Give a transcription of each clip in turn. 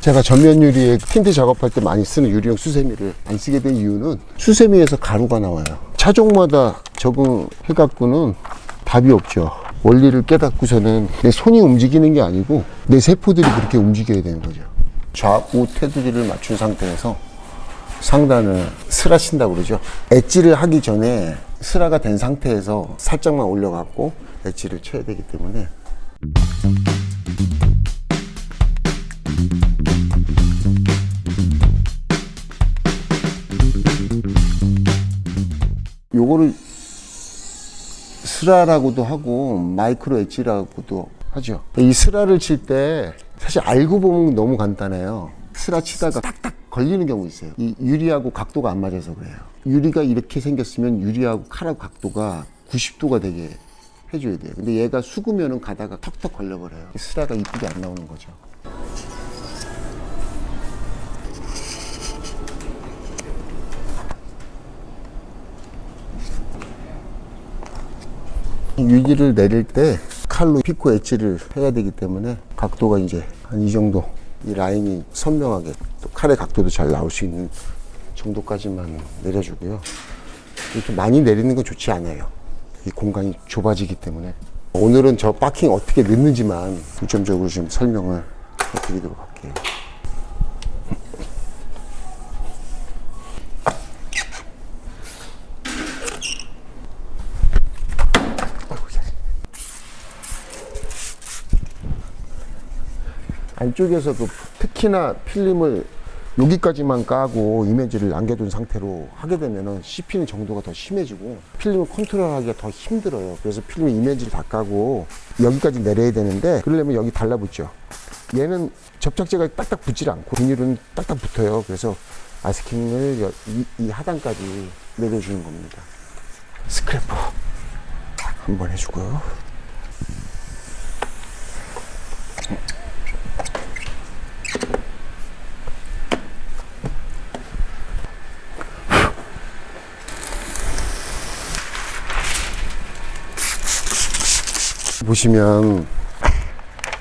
제가 전면 유리에 틴트 작업할 때 많이 쓰는 유리용 수세미를 안 쓰게 된 이유는 수세미에서 가루가 나와요. 차종마다 적응해갖고는 답이 없죠. 원리를 깨닫고서는 내 손이 움직이는 게 아니고 내 세포들이 그렇게 움직여야 되는 거죠. 좌우 테두리를 맞춘 상태에서 상단을 스라친다고 그러죠. 엣지를 하기 전에 스라가 된 상태에서 살짝만 올려갖고 엣지를 쳐야 되기 때문에 요거를 스라라고도 하고 마이크로 엣지라고도 하죠. 이 스라를 칠 때 사실 알고 보면 너무 간단해요. 스라 치다가 딱딱 걸리는 경우 있어요. 이 유리하고 각도가 안 맞아서 그래요. 유리가 이렇게 생겼으면 유리하고 칼하고 각도가 90도가 되게 해줘야 돼요. 근데 얘가 수그면은 가다가 턱턱 걸려버려요. 스라가 이쁘게 안 나오는 거죠. 유리를 내릴 때 칼로 피코 엣지를 해야 되기 때문에 각도가 이제 한 이 정도, 이 라인이 선명하게 또 칼의 각도도 잘 나올 수 있는 정도까지만 내려주고요. 이렇게 많이 내리는 건 좋지 않아요. 이 공간이 좁아지기 때문에. 오늘은 저 바킹 어떻게 넣는지만 중점적으로 좀 설명을 드리도록 할게요. 안쪽에서 특히나 필름을 여기까지만 까고 이미지를 남겨둔 상태로 하게 되면 씹히는 정도가 더 심해지고 필름을 컨트롤하기가 더 힘들어요. 그래서 필름 이미지를 다 까고 여기까지 내려야 되는데 그러려면 여기 달라붙죠. 얘는 접착제가 딱딱 붙질 않고 비닐은 딱딱 붙어요. 그래서 마스킹을 이 하단까지 내려주는 겁니다. 스크래퍼 한번 해주고요. 보시면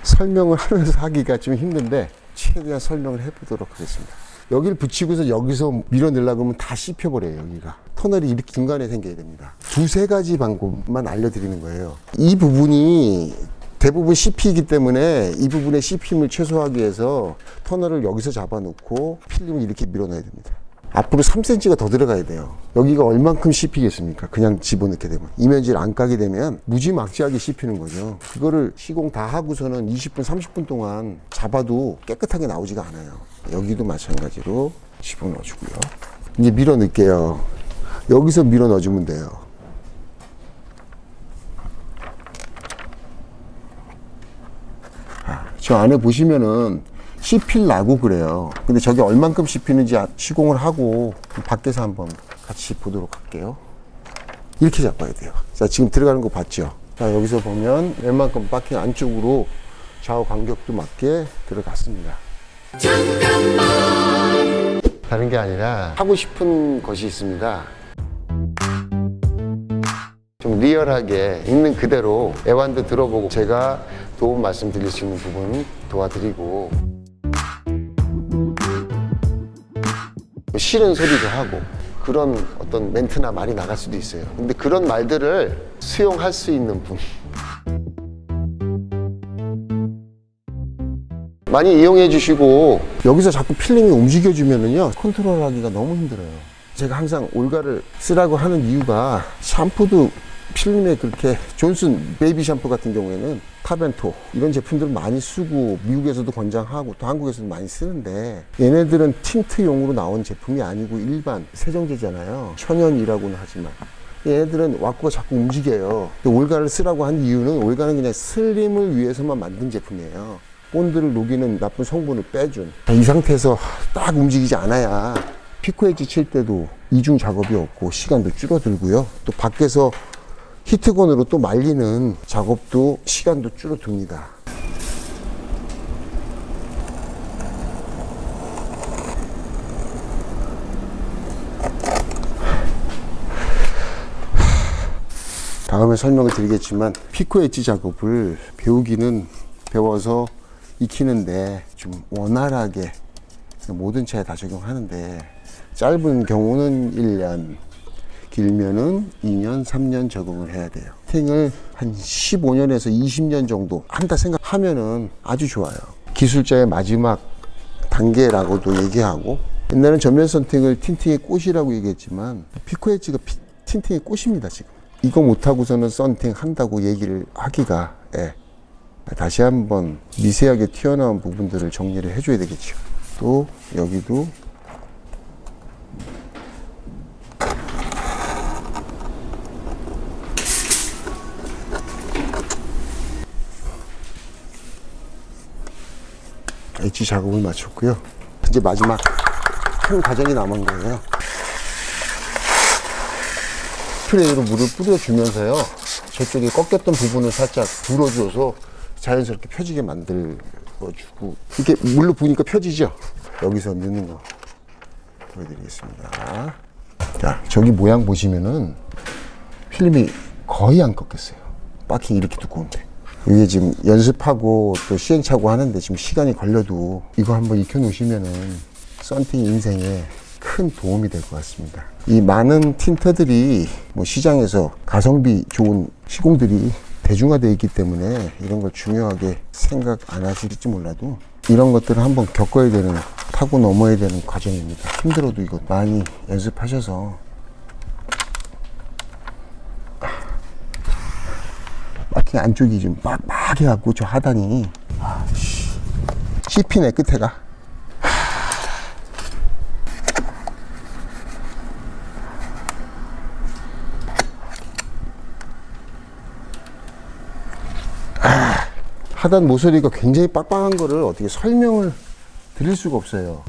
설명을 하면서 하기가 좀 힘든데 최대한 설명을 해보도록 하겠습니다. 여기를 붙이고서 여기서 밀어내려고 하면 다 씹혀버려요. 여기가 터널이 이렇게 중간에 생겨야 됩니다. 두세 가지 방법만 알려드리는 거예요. 이 부분이 대부분 씹히기 때문에 이 부분의 씹힘을 최소화하기 위해서 터널을 여기서 잡아놓고 필름을 이렇게 밀어넣어야 됩니다. 앞으로 3cm가 더 들어가야 돼요. 여기가 얼만큼 씹히겠습니까? 그냥 집어넣게 되면. 이면지를 안 까게 되면 무지막지하게 씹히는 거죠. 그거를 시공 다 하고서는 20분, 30분 동안 잡아도 깨끗하게 나오지가 않아요. 여기도 마찬가지로 집어넣어주고요. 이제 밀어 넣을게요. 여기서 밀어 넣어주면 돼요. 저 안에 보시면은 씹히려고 그래요. 근데 저게 얼만큼 씹히는지 시공을 하고 밖에서 한번 같이 보도록 할게요. 이렇게 잡아야 돼요. 자, 지금 들어가는 거 봤죠? 자, 여기서 보면 웬만큼 바킹 안쪽으로 좌우 간격도 맞게 들어갔습니다. 잠깐만. 다른 게 아니라 하고 싶은 것이 있습니다. 좀 리얼하게 있는 그대로 애완도 들어보고 제가 도움 말씀드릴 수 있는 부분 도와드리고 싫은 소리도 하고 그런 어떤 멘트나 말이 나갈 수도 있어요. 근데 그런 말들을 수용할 수 있는 분 많이 이용해 주시고 여기서 자꾸 필름이 움직여주면은요 컨트롤하기가 너무 힘들어요. 제가 항상 올가를 쓰라고 하는 이유가 샴푸도 필름에 그렇게 존슨 베이비 샴푸 같은 경우에는 탑앤토 이런 제품들을 많이 쓰고 미국에서도 권장하고 또 한국에서도 많이 쓰는데 얘네들은 틴트용으로 나온 제품이 아니고 일반 세정제잖아요. 천연이라고는 하지만 얘네들은 와꾸가 자꾸 움직여요. 올가를 쓰라고 한 이유는 올가는 그냥 슬림을 위해서만 만든 제품이에요. 본드를 녹이는 나쁜 성분을 빼준 이 상태에서 딱 움직이지 않아야 피코 엣지 칠 때도 이중 작업이 없고 시간도 줄어들고요. 또 밖에서 히트건으로 또 말리는 작업도 시간도 줄어듭니다. 다음에 설명을 드리겠지만 피코 엣지 작업을 배우기는 배워서 익히는데 좀 원활하게 모든 차에 다 적용하는데, 짧은 경우는 1년, 길면은 2년, 3년 적응을 해야 돼요. 팅을 한 15년에서 20년 정도 한다 생각하면은 아주 좋아요. 기술자의 마지막 단계라고도 얘기하고, 옛날엔 전면 썬팅을 틴팅의 꽃이라고 얘기했지만 피코 엣지가 틴팅의 꽃입니다. 지금 이거 못하고서는 썬팅 한다고 얘기를 하기가, 다시 한번 미세하게 튀어나온 부분들을 정리를 해줘야 되겠죠. 또 여기도 엣지 작업을 마쳤고요. 이제 마지막 한 과정이 남은 거예요. 스프레이로 물을 뿌려주면서요, 저쪽에 꺾였던 부분을 살짝 불어줘서 자연스럽게 펴지게 만들어주고, 이렇게 물로 부으니까 펴지죠. 여기서 넣는 거 보여드리겠습니다. 자, 저기 모양 보시면은 필름이 거의 안 꺾였어요. 바킹 이렇게 두꺼운데. 이게 지금 연습하고 또 시행착오 하는데 지금 시간이 걸려도 이거 한번 익혀 놓으시면은 썬팅 인생에 큰 도움이 될 것 같습니다. 이 많은 틴터들이 뭐 시장에서 가성비 좋은 시공들이 대중화되어 있기 때문에 이런 걸 중요하게 생각 안 하실지 몰라도 이런 것들을 한번 겪어야 되는, 타고 넘어야 되는 과정입니다. 힘들어도 이거 많이 연습하셔서 바킹 안쪽이 좀 빡빡해 갖고 저 하단이 씹히네 끝에가. 하단 모서리가 굉장히 빡빡한 거를 어떻게 설명을 드릴 수가 없어요.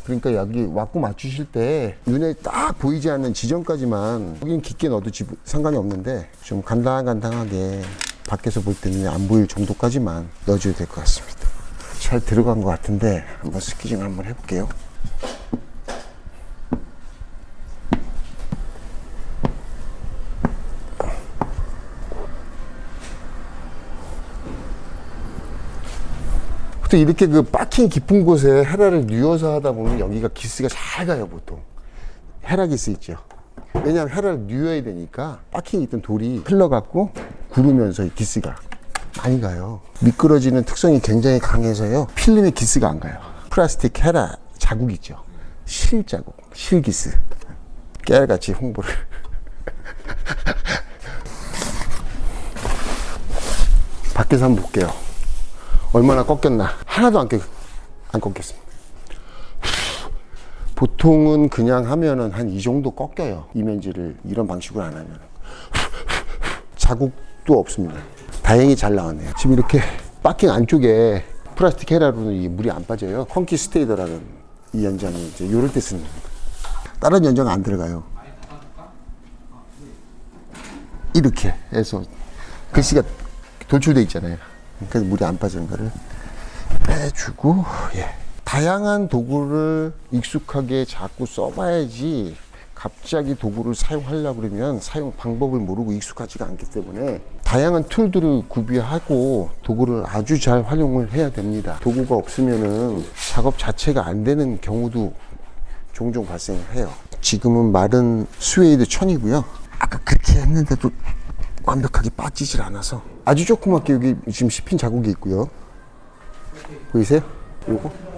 그러니까 여기 왁구 맞추실 때 눈에 딱 보이지 않는 지점까지만, 여긴 깊게 넣어도 상관이 없는데 좀 간당간당하게 밖에서 볼 때 눈에 안 보일 정도까지만 넣어줘야 될 것 같습니다. 잘 들어간 것 같은데 한번 스키징 한번 해볼게요. 이렇게 그 바킹 깊은 곳에 헤라를 뉘어서 하다 보면 여기가 기스가 잘 가요. 보통 헤라 기스 있죠. 왜냐하면 헤라를 뉘어야 되니까 바킹에 있던 돌이 흘러갖고 구르면서 기스가 많이 가요. 미끄러지는 특성이 굉장히 강해서요, 필름에 기스가 안 가요. 플라스틱 헤라 자국 있죠, 실 자국, 실 기스. 깨알같이 홍보를 밖에서 한번 볼게요. 얼마나 꺾였나. 하나도 안 꺾였습니다. 보통은 그냥 하면은 한 이 정도 꺾여요. 이면지를 이런 방식으로 안 하면. 자국도 없습니다. 다행히 잘 나왔네요. 지금 이렇게 바킹 안쪽에 플라스틱 헤라로는 이 물이 안 빠져요. 컨키스테이더라는 이 연장이 이제 요럴 때 쓰는 겁니다. 다른 연장 안 들어가요. 이렇게 해서 글씨가 돌출돼 있잖아요. 그래서 물이 안 빠지는 거를 빼주고, 다양한 도구를 익숙하게 자꾸 써봐야지, 갑자기 도구를 사용하려고 그러면 사용 방법을 모르고 익숙하지가 않기 때문에 다양한 툴들을 구비하고 도구를 아주 잘 활용을 해야 됩니다. 도구가 없으면은 작업 자체가 안 되는 경우도 종종 발생을 해요. 지금은 마른 스웨이드 천이고요. 아까 그렇게 했는데도 완벽하게 빠지질 않아서 아주 조그맣게 여기 지금 씹힌 자국이 있고요. 보이세요?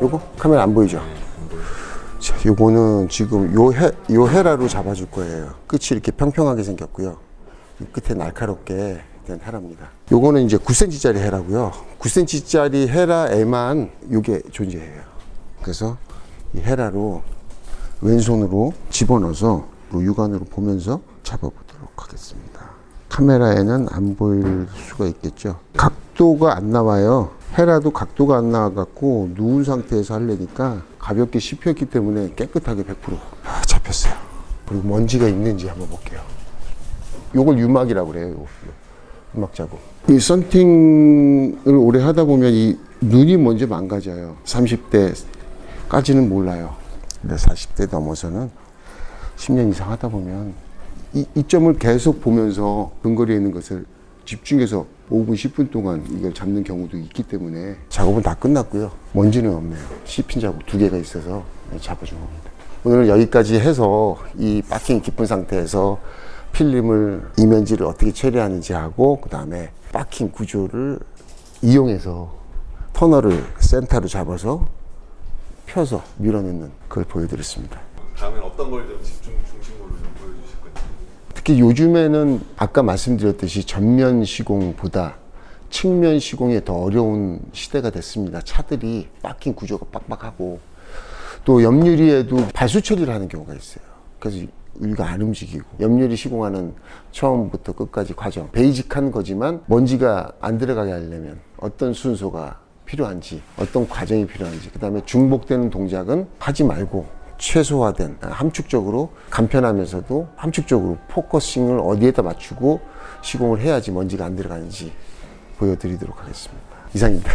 요거 카메라 안 보이죠? 자, 요거는 지금 요 헤라로 잡아줄 거예요. 끝이 이렇게 평평하게 생겼고요. 이 끝에 날카롭게 된 헤라입니다. 요거는 이제 9cm짜리 헤라고요. 9cm짜리 헤라에만 요게 존재해요. 그래서 이 헤라로 왼손으로 집어넣어서 육안으로 보면서 잡아보도록 하겠습니다. 카메라에는 안 보일 수가 있겠죠. 각도가 안 나와요. 헤라도 각도가 안 나와갖고 누운 상태에서 하려니까 가볍게 씹혔기 때문에 깨끗하게 100% 잡혔어요. 그리고 먼지가 있는지 한번 볼게요. 요걸 유막이라고 그래요. 유막 자국. 이 썬팅을 오래 하다 보면 이 눈이 먼저 망가져요. 30대까지는 몰라요. 근데 40대 넘어서는 10년 이상 하다 보면 이 점을 계속 보면서 근거리에 있는 것을 집중해서 5분, 10분 동안 이걸 잡는 경우도 있기 때문에 작업은 다 끝났고요. 먼지는 없네요. 씹힌 자국 2개가 있어서 잡아준 겁니다. 오늘은 여기까지 해서 이 바킹이 깊은 상태에서 필름을 이면지를 어떻게 처리하는지 하고, 그 다음에 바킹 구조를 이용해서 터널을 센터로 잡아서 펴서 밀어넣는 그걸 보여드렸습니다. 다음엔 어떤 걸 좀 중심으로 좀 보여주실 건지. 특히 요즘에는 아까 말씀드렸듯이 전면 시공보다 측면 시공이 더 어려운 시대가 됐습니다. 차들이 바킹 구조가 빡빡하고 또 옆유리에도 발수 처리를 하는 경우가 있어요. 그래서 유리가 안 움직이고, 옆유리 시공하는 처음부터 끝까지 과정, 베이직한 거지만 먼지가 안 들어가게 하려면 어떤 순서가 필요한지, 어떤 과정이 필요한지, 그 다음에 중복되는 동작은 하지 말고 최소화된, 함축적으로 간편하면서도 함축적으로 포커싱을 어디에다 맞추고 시공을 해야지 먼지가 안 들어가는지 보여드리도록 하겠습니다. 이상입니다.